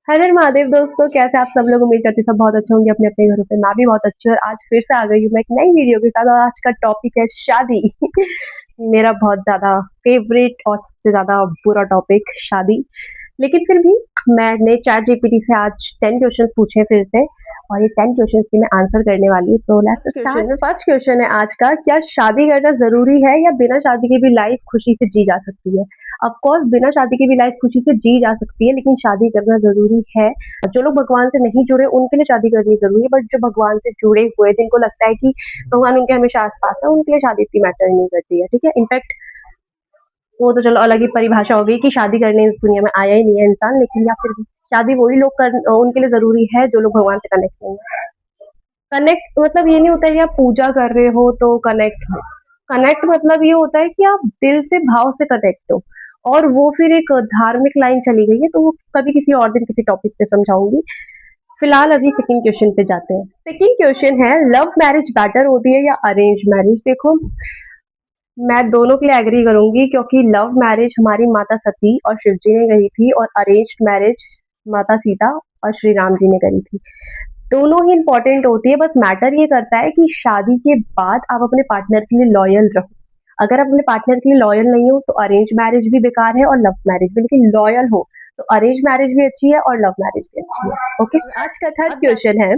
हर महादेव दोस्तों, कैसे आप सब लोग। उम्मीद करती हूँ सब बहुत अच्छे होंगे अपने अपने घरों पे। मैं भी बहुत अच्छी हूँ और आज फिर से आ गई हूँ मैं एक नई वीडियो के साथ। और आज का टॉपिक है शादी। मेरा बहुत ज्यादा फेवरेट और सबसे ज्यादा बुरा टॉपिक शादी। लेकिन फिर भी मैंने चैट जीपीटी से आज 10 क्वेश्चन पूछे फिर से, और ये 10 क्वेश्चन की मैं आंसर करने वाली हूँ। तो लेट्स स्टार्ट। फर्स्ट क्वेश्चन है आज का, क्या शादी करना जरूरी है या बिना शादी के भी लाइफ खुशी से जी जा सकती है? ऑफ कोर्स बिना शादी के भी लाइफ खुशी से जी जा सकती है, लेकिन शादी करना जरूरी है। जो लोग भगवान से नहीं जुड़े उनके लिए शादी करनी जरूरी है, बट जो भगवान से जुड़े हुए जिनको लगता है कि भगवान उनके हमेशा आसपास है, उनके लिए शादी इतनी मैटर नहीं करती है। ठीक है, इनफैक्ट वो तो चलो अलग ही परिभाषा हो गई कि शादी करने इस दुनिया में आया ही नहीं है इंसान, लेकिन या फिर भी शादी वही लोग कर उनके लिए जरूरी है जो लोग भगवान से कनेक्ट नहीं है। कनेक्ट मतलब ये नहीं होता है कि आप पूजा कर रहे हो तो कनेक्ट हो। कनेक्ट मतलब ये होता है कि आप दिल से भाव से कनेक्ट हो। और वो फिर एक धार्मिक लाइन चली गई है, तो वो कभी किसी और दिन किसी टॉपिक पे समझाऊंगी। फिलहाल अभी सेकंड क्वेश्चन पे जाते हैं। सेकंड क्वेश्चन है, लव मैरिज बेटर होती है या अरेंज मैरिज? देखो, मैं दोनों के लिए एग्री करूंगी, क्योंकि लव मैरिज हमारी माता सती और शिव जी ने करी थी, और अरेंज मैरिज माता सीता और श्री राम जी ने करी थी। दोनों ही इंपॉर्टेंट होती है, बस मैटर ये करता है कि शादी के बाद आप अपने पार्टनर के लिए लॉयल रहो। अगर आप अपने पार्टनर के लिए लॉयल नहीं हो तो अरेंज मैरिज भी बेकार है और लव मैरिज भी। लेकिन लॉयल हो तो अरेंज मैरिज भी अच्छी है और लव मैरिज भी अच्छी है। ओके, आज का थर्ड क्वेश्चन है,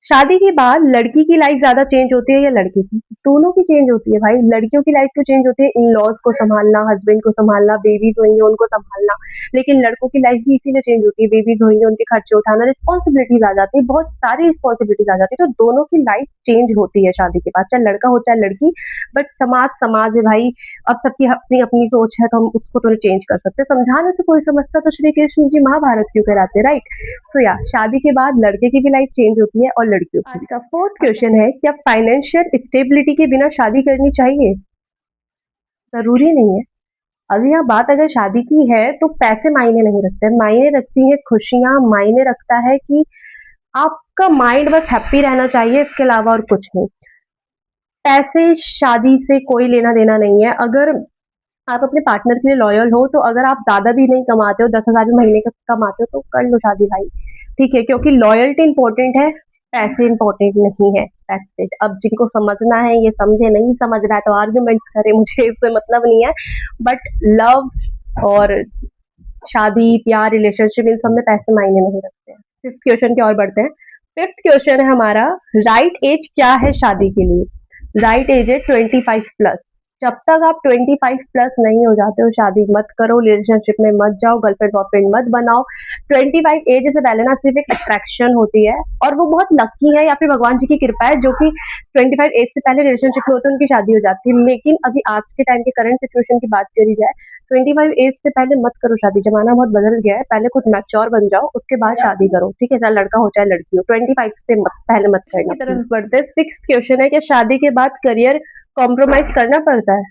शादी के बाद लड़की की लाइफ ज्यादा चेंज होती है या लड़के की? दोनों की चेंज होती है भाई। लड़कियों की लाइफ तो चेंज होती है, इन लॉज को संभालना, हस्बैंड को संभालना, बेबीज होंगे उनको संभालना। लेकिन लड़कों की लाइफ भी इसीलिए चेंज होती है, बेबीज होंगे उनके खर्चे उठाना, रिस्पॉन्सिबिलिटीज आ जाती है, बहुत सारी रिस्पॉन्सिबिलिटीज आ जाती है। तो दोनों की लाइफ चेंज होती है शादी के बाद, चाहे लड़का हो चाहे लड़की। बट समाज समाज है भाई। अब सबकी अपनी अपनी सोच है, तो हम उसको तो चेंज कर सकते। समझाने से कोई समझता तो श्री कृष्ण जी महाभारत क्यों कराते, राइट? तो या शादी के बाद लड़के की भी लाइफ चेंज होती है और लड़कियों की। आज का फोर्थ क्वेश्चन है, क्या फाइनेंशियल स्टेबिलिटी के बिना शादी करनी चाहिए? जरूरी नहीं है। अभी यहाँ बात अगर शादी की है तो पैसे मायने नहीं रखते, मायने रखती है खुशियां, मायने रखता है कि आपका माइंड बस हैप्पी रहना चाहिए, इसके अलावा और कुछ नहीं। पैसे शादी से कोई लेना देना नहीं है। अगर आप अपने पार्टनर के लिए लॉयल हो, तो अगर आप ज्यादा भी नहीं कमाते हो, 10,000 भी महीने का कमाते हो, तो कर लो शादी भाई। ठीक है, क्योंकि लॉयल्टी इंपॉर्टेंट है, पैसे इंपॉर्टेंट नहीं है। पैसे अब जिनको समझना है ये समझे, नहीं समझ रहा है तो आर्ग्यूमेंट करे, मुझे इससे मतलब नहीं है। बट लव और शादी, प्यार, रिलेशनशिप, इन सब में पैसे मायने नहीं रखते हैं। फिफ्थ क्वेश्चन की ओर बढ़ते हैं। फिफ्थ क्वेश्चन है हमारा, राइट एज क्या है शादी के लिए? राइट एज है 25+। जब तक आप 25+ नहीं हो जाते हो, शादी मत करो, रिलेशनशिप में मत जाओ, गर्लफ्रेंड बॉयफ्रेंड मत बनाओ। 25 एज से पहले ना सिर्फ एक अट्रैक्शन होती है, और वो बहुत लकी है या फिर भगवान जी की कृपा है, जो कि 25 एज से पहले रिलेशनशिप में होते हैं, उनकी शादी हो जाती है। लेकिन अभी आज के टाइम के करंट सिचुएशन की बात करी जाए, 25 एज से पहले मत करो शादी। जमाना बहुत बदल गया है, पहले खुद मैच्योर बन जाओ, उसके बाद शादी करो। ठीक है, चाहे लड़का हो चाहे लड़की हो, 25 से पहले मत करना। की तरफ बढ़ते, सिक्स क्वेश्चन है कि शादी के बाद करियर कॉम्प्रोमाइज करना पड़ता है?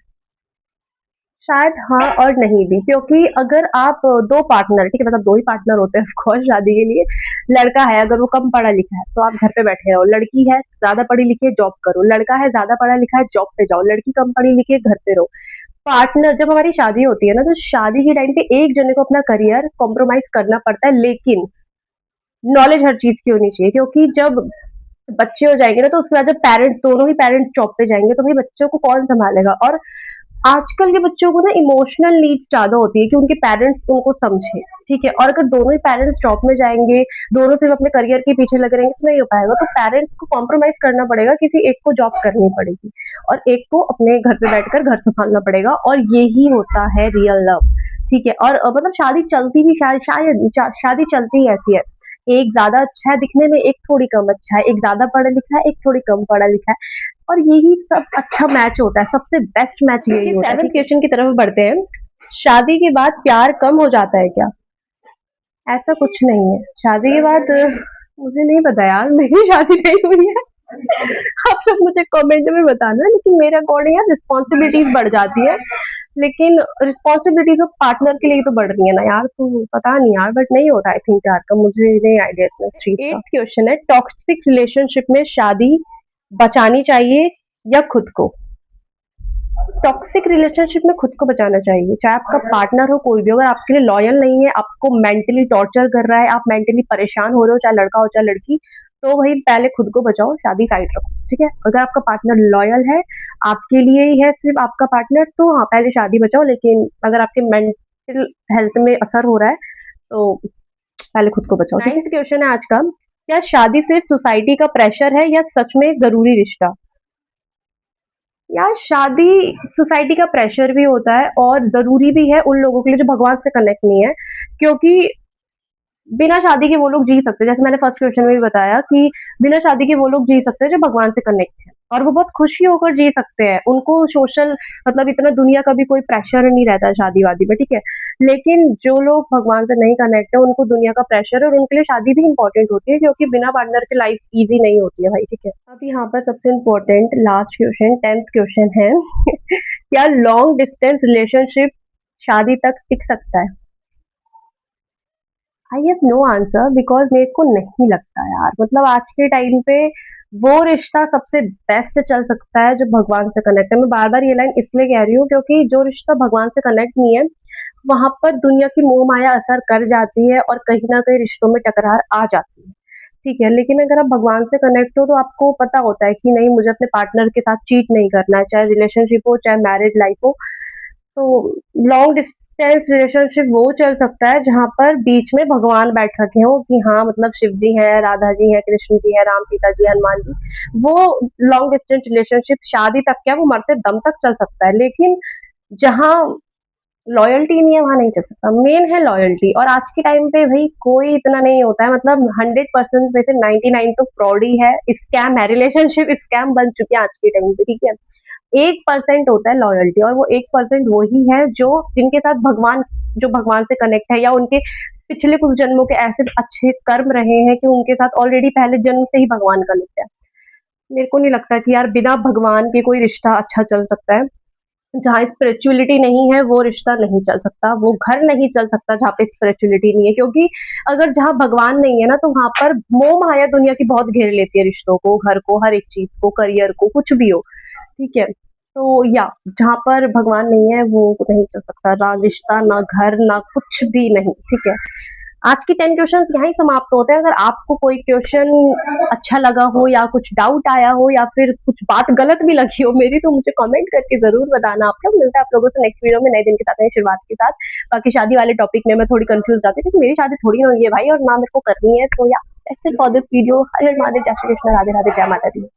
शायद हाँ और नहीं भी, क्योंकि अगर आप दो पार्टनर, ठीक है, मतलब दो ही पार्टनर होते हैं ऑफ कोर्स शादी के लिए। लड़का है अगर वो कम पढ़ा लिखा है तो आप घर पे बैठे रहो, लड़की है ज्यादा पढ़ी लिखी है जॉब करो, लड़का है ज्यादा पढ़ा लिखा है जॉब पे जाओ, लड़की कम पढ़ी लिखी है घर पे रहो। पार्टनर जब हमारी शादी होती है ना, तो शादी के टाइम पे एक जने को अपना करियर कॉम्प्रोमाइज करना पड़ता है, लेकिन नॉलेज हर चीज की होनी चाहिए। क्योंकि जब बच्चे हो जाएंगे ना, तो उसके बाद जब पेरेंट्स, दोनों ही पेरेंट्स जॉब पे जाएंगे, तो भाई बच्चों को कौन संभालेगा? और आजकल के बच्चों को ना इमोशनल नीड ज्यादा होती है कि उनके पेरेंट्स उनको समझे। ठीक है, और अगर दोनों ही पेरेंट्स जॉब में जाएंगे, दोनों सिर्फ अपने करियर के पीछे लगे रहेंगे, तो नहीं हो पाएगा। तो पेरेंट्स को कॉम्प्रोमाइज करना पड़ेगा, किसी एक को जॉब करनी पड़ेगी और एक को अपने घर पे बैठकर घर संभालना पड़ेगा, और यही होता है रियल लव। ठीक है, और मतलब शादी चलती भी शायद शादी चलती ही ऐसी है। एक ज्यादा अच्छा है दिखने में, एक थोड़ी कम अच्छा है, एक ज्यादा पढ़ा लिखा है, एक थोड़ी कम पढ़ा लिखा है, और यही सब अच्छा मैच होता है, सबसे बेस्ट मैच यही होता है। सेवन क्वेश्चन की तरफ बढ़ते हैं, शादी के बाद प्यार कम हो जाता है क्या? ऐसा कुछ नहीं है। शादी के बाद मुझे नहीं पता यार, मेरी शादी नहीं हुई है। आप सब मुझे कमेंट में बताना, लेकिन मेरे अकॉर्डिंग यार रिस्पॉन्सिबिलिटीज बढ़ जाती है। लेकिन रिस्पॉन्सिबिलिटीज ऑफ पार्टनर के लिए तो बढ़ रही है ना यार, तो पता नहीं यार, बट नहीं होता आई थिंक यार का, मुझे नहीं आइडिया इतना चीज का। एट क्वेश्चन है, टॉक्सिक रिलेशनशिप में शादी बचानी चाहिए या खुद को? टॉक्सिक रिलेशनशिप में खुद को बचाना चाहिए, चाहे आपका पार्टनर हो कोई भी, अगर आपके लिए लॉयल नहीं है, आपको मेंटली टॉर्चर कर रहा है, आप मेंटली परेशान हो रहे हो, चाहे लड़का हो चाहे लड़की, तो वही पहले खुद को बचाओ, शादी साइड रखो, ठीक है। अगर आपका पार्टनर लॉयल है, आपके लिए ही है सिर्फ आपका पार्टनर, तो हाँ पहले शादी बचाओ, लेकिन अगर आपके मेंटल हेल्थ में असर हो रहा है तो पहले खुद को बचाओ। नाइन्थ क्वेश्चन है आज का, क्या शादी सिर्फ सोसाइटी का प्रेशर है या सच में एक जरूरी रिश्ता? यार शादी सोसाइटी का प्रेशर भी होता है और जरूरी भी है उन लोगों के लिए जो भगवान से कनेक्ट नहीं है, क्योंकि बिना शादी के वो लोग जी सकते हैं, जैसे मैंने फर्स्ट क्वेश्चन में भी बताया कि बिना शादी के वो लोग जी सकते हैं जो भगवान से कनेक्ट है, और वो बहुत खुशी होकर जी सकते हैं, उनको सोशल मतलब इतना दुनिया का भी कोई प्रेशर नहीं रहता है शादी वादी में, ठीक है। लेकिन जो लोग भगवान से नहीं कनेक्ट है उनको दुनिया का प्रेशर है, और उनके लिए शादी भी इंपॉर्टेंट होती है, क्योंकि बिना पार्टनर की लाइफ इजी नहीं होती है भाई, ठीक है। अब यहाँ पर सबसे important last question, 10th question है क्या लॉन्ग डिस्टेंस रिलेशनशिप शादी तक टिक सकता है? I have no answer, because मेरे को नहीं लगता यार, मतलब आज के टाइम पे वो रिश्ता सबसे बेस्ट चल सकता है जो भगवान से कनेक्ट है। मैं बार बार ये लाइन इसलिए कह रही हूँ क्योंकि जो रिश्ता भगवान से कनेक्ट नहीं है वहां पर दुनिया की मोह माया असर कर जाती है और कहीं ना कहीं रिश्तों में टकरार आ जाती है, ठीक है। लेकिन अगर आप भगवान से कनेक्ट हो तो आपको पता होता है कि नहीं, मुझे अपने पार्टनर के साथ चीट नहीं करना है, चाहे रिलेशनशिप हो चाहे मैरिज लाइफ हो। तो लॉन्ग डिस्टेंस रिलेशनशिप वो चल सकता है जहाँ पर बीच में भगवान बैठ रखे हो, कि हाँ मतलब शिव जी है, राधा जी है, कृष्ण जी है, राम सीता जी, हनुमान जी। वो लॉन्ग डिस्टेंस रिलेशनशिप शादी तक क्या, वो मरते दम तक चल सकता है, लेकिन जहाँ लॉयल्टी नहीं है वहां नहीं चल सकता। मेन है लॉयल्टी, और आज के टाइम पे भाई कोई इतना नहीं होता है, मतलब 100% में से 99 तो फ्रॉड ही है, स्कैम है, रिलेशनशिप स्कैम बन चुके हैं आज के टाइम पे, ठीक है। 1% होता है लॉयल्टी, और वो 1% वो ही है जो जिनके साथ भगवान, जो भगवान से कनेक्ट है, या उनके पिछले कुछ जन्मों के ऐसे अच्छे कर्म रहे हैं कि उनके साथ ऑलरेडी पहले जन्म से ही भगवान कनेक्ट है। मेरे को नहीं लगता कि यार बिना भगवान के कोई रिश्ता अच्छा चल सकता है। जहाँ स्पिरिचुअलिटी नहीं है वो रिश्ता नहीं चल सकता, वो घर नहीं चल सकता जहाँ पे स्पिरिचुअलिटी नहीं है, क्योंकि अगर जहाँ भगवान नहीं है ना तो वहां पर मोह माया दुनिया की बहुत घेर लेती है रिश्तों को, घर को, हर एक चीज को, करियर को, कुछ भी हो, ठीक है। तो या जहाँ पर भगवान नहीं है वो नहीं चल सकता, ना रिश्ता, ना घर, ना कुछ भी नहीं, ठीक है। आज की 10 क्वेश्चन यहाँ ही समाप्त होते हैं। अगर आपको कोई क्वेश्चन अच्छा लगा हो या कुछ डाउट आया हो या फिर कुछ बात गलत भी लगी हो मेरी, तो मुझे कमेंट करके जरूर बताना। आप लोग मिलता है आप लोगों से नेक्स्ट वीडियो में नए दिन के साथ, नई शुरुआत के साथ। बाकी शादी वाले टॉपिक में मैं थोड़ी कंफ्यूज जाती हूँ क्योंकि मेरी शादी थोड़ी ना हुई है भाई, और ना मेरे को करनी है, तो या फॉर दिस वीडियो। हर हर महादेव, जय श्री कृष्ण, राधे राधे, जय माता दी।